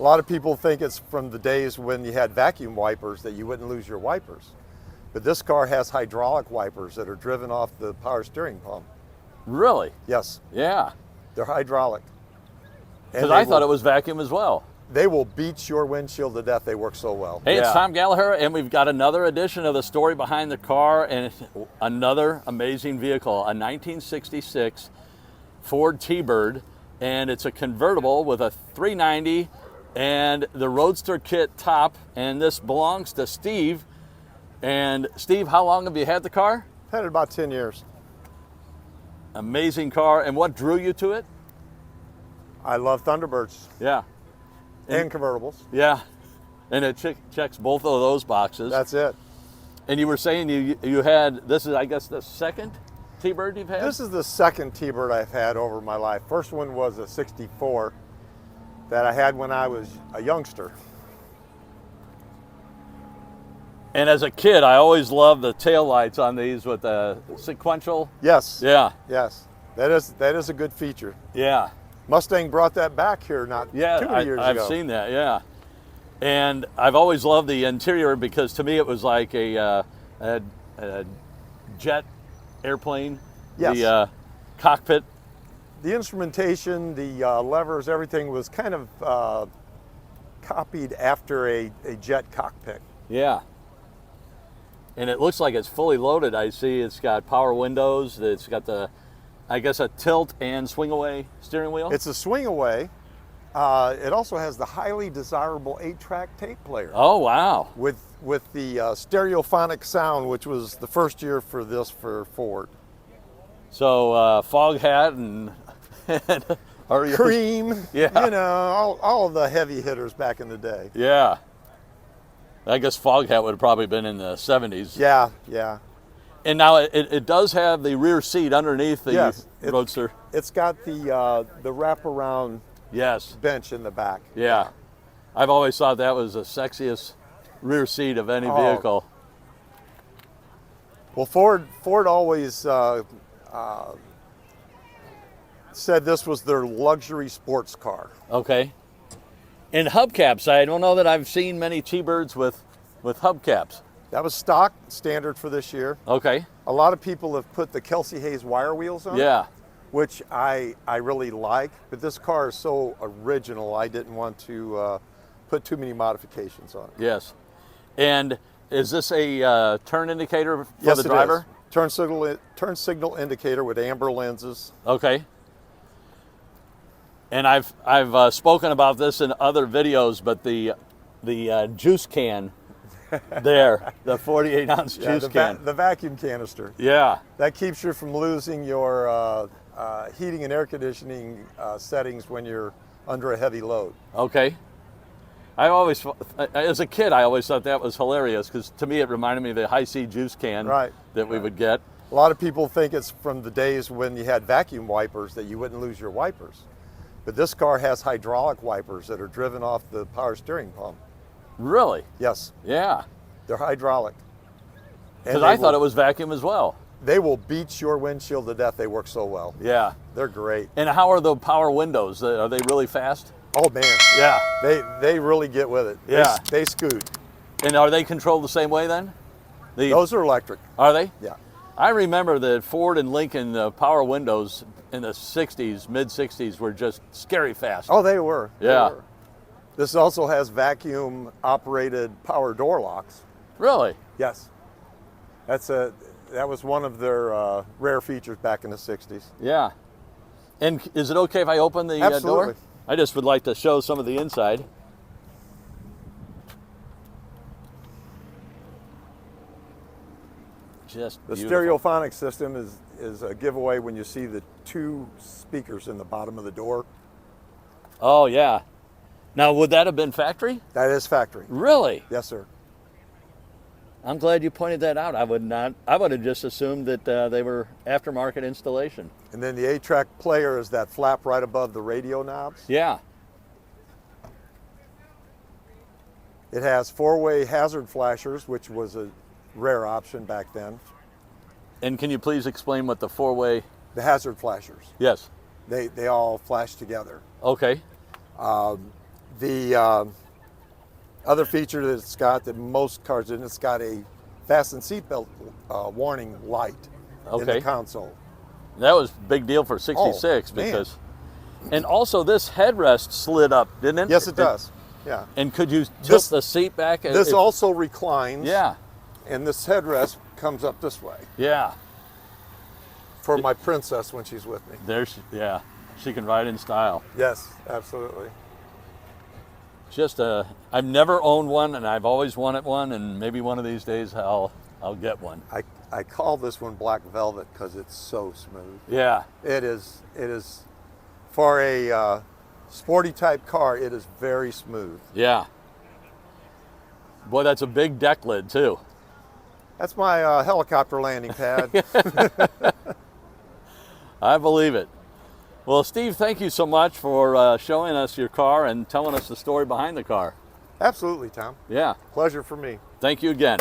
A lot of people think it's from the days when you had vacuum wipers that you wouldn't lose your wipers. But this car has hydraulic wipers that are driven off the power steering pump. Really? Yes. Yeah. They're hydraulic. Because I thought it was vacuum as well. They will beat your windshield to death. They work so well. Hey, it's Tom Gallagher, and we've got another edition of the story behind the car, and it's another amazing vehicle, a 1966 Ford T-Bird, and it's a convertible with a 390 and the Roadster kit top, and this belongs to Steve. And Steve, how long have you had the car? Had it about 10 years. Amazing car, and what drew you to it? I love Thunderbirds. Yeah. And convertibles. Yeah, and it checks both of those boxes. That's it. And you were saying you had, this is, I guess, the second T-Bird you've had? This is the second T-Bird I've had over my life. First one was a 64 that I had when I was a youngster. And as a kid, I always loved the taillights on these with the sequential. Yes. Yeah. Yes. That is a good feature. Yeah. Mustang brought that back here not too many years ago. I've seen that, yeah. And I've always loved the interior because to me it was like a jet airplane. Yes. The cockpit. The instrumentation, the levers, everything was kind of copied after a jet cockpit. Yeah. And it looks like it's fully loaded. I see it's got power windows. It's got the, I guess, a tilt and swing away steering wheel. It's a swing away. It also has the highly desirable 8-track tape player. Oh, wow. With the stereophonic sound, which was the first year for this for Ford. So fog hat and cream. Yeah. You know, all of the heavy hitters back in the day. Yeah. I guess fog hat would have probably been in the 70s. Yeah, yeah. And now it does have the rear seat underneath the Roadster. It's got the wraparound bench in the back. Yeah. I've always thought that was the sexiest rear seat of any vehicle. Well, Ford always said this was their luxury sports car. Okay. And hubcaps, I don't know that I've seen many T-Birds with hubcaps. That was stock standard for this year. Okay. A lot of people have put the Kelsey Hayes wire wheels on. Yeah. Which I really like, but this car is so original, I didn't want to put too many modifications on it. Yes. And is this a turn indicator for the driver? Yes, it is. Turn signal indicator with amber lenses. Okay. And I've spoken about this in other videos, but the juice can there, the 48-ounce juice can. The vacuum canister. Yeah. That keeps you from losing your heating and air conditioning settings when you're under a heavy load. Okay. As a kid, I always thought that was hilarious because to me it reminded me of the high-C juice can that we would get. A lot of people think it's from the days when you had vacuum wipers that you wouldn't lose your wipers. But this car has hydraulic wipers that are driven off the power steering pump. Really? Yes. Yeah. They're hydraulic. Because I thought it was vacuum as well. They will beat your windshield to death. They work so well. Yeah. They're great. And how are the power windows? Are they really fast? Oh, man. Yeah. They really get with it. Yeah. They scoot. And are they controlled the same way then? Those are electric. Are they? Yeah. I remember that Ford and Lincoln power windows in the 60s, mid-60s, were just scary fast. Oh, they were. Yeah. They were. This also has vacuum-operated power door locks. Really? Yes. That was one of their rare features back in the 60s. Yeah. And is it okay if I open the door? I just would like to show some of the inside. Just the beautiful. stereophonic system is a giveaway when you see the 2 speakers in the bottom of the door. Oh, yeah. Now, would that have been factory? That is factory. Really? Yes, sir. I'm glad you pointed that out. I would have just assumed that they were aftermarket installation. And then the 8-track player is that flap right above the radio knobs. Yeah. It has 4-way hazard flashers, which was a rare option back then. And can you please explain what the 4-way? The hazard flashers. Yes. They all flash together. Okay. The other feature that it's got that most cars didn't, it's got a fasten seatbelt warning light in the Okay. console. That was a big deal for 66 man. because, and also this headrest slid up, didn't it? Yes, it does. Yeah. And could you tilt This- the seat back? This also reclines. Yeah, And this headrest comes up this way yeah. for my princess when she's with me. Yeah, she can ride in style. Yes, absolutely. Just I've never owned one, and I've always wanted one, and maybe one of these days I'll get one. I call this one black velvet because it's so smooth. Yeah, It is for a sporty type car. It is very smooth. yeah. Boy, that's a big deck lid too. That's my helicopter landing pad. I believe it. Well, Steve, thank you so much for showing us your car and telling us the story behind the car. Absolutely, Tom. Yeah, Pleasure for me. thank you again.